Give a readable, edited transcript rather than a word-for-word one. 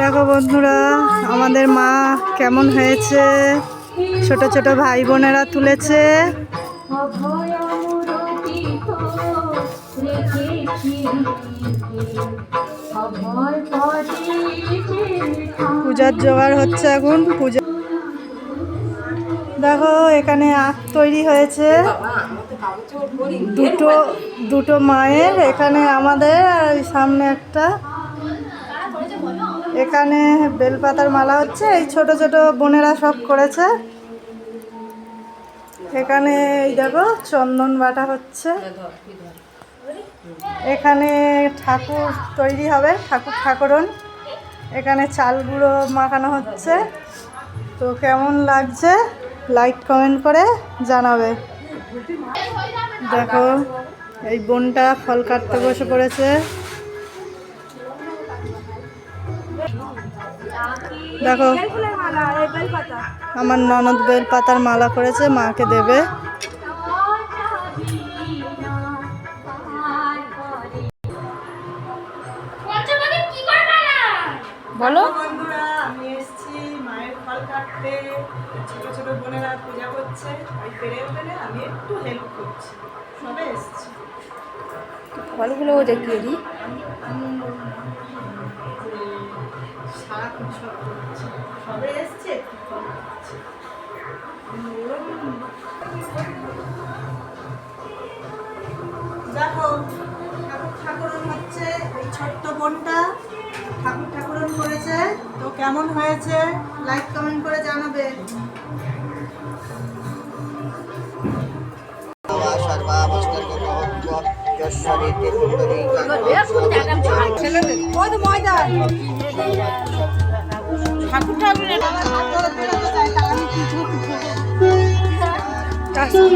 দেখো বন্ধুরা আমাদের মা কেমন হয়েছে, ছোট ছোট ভাই বোনেরা তুলেছে। পূজার জোগাড় হচ্ছে এখন। পূজা দেখো এখানে আখ তৈরি হয়েছে দুটো মায়ের, এখানে আমাদের আর সামনে একটা। এখানে বেলপাতার মালা হচ্ছে, এই ছোট ছোট বোনেরা সব করেছে। এখানে এই দেখো চন্দন বাটা হচ্ছে। এখানে ঠাকুর তৈরি হবে, ঠাকুরন। এখানে চাল গুঁড়ো মাখানো হচ্ছে। তো কেমন লাগছে লাইক কমেন্ট করে জানাবে। দেখো এই বোনটা ফল কাটতে বসে পড়েছে। দেখো আমার ননদ বেল পাতার মালা করেছে, মাকে দেবে। বলো বন্ধুরা, আমি এসেছি মায়ের ফল কাটতে। ছোট ছোট বোনেরা পূজা করছে, তাই পেরে পেরে আমি একটু হেল্প করছি। সবে এসেছি, ফলগুলো দেখিয়ে দিই। সারাক্ষণ সব করছি, সবে এসছে। দেখো ঠাকুরন হচ্ছে, এই ছোট্ট বোনটা ঠাকুরন করেছে। তো কেমন হয়েছে লাইক কমেন্ট করে জানাবে। ঠাকুর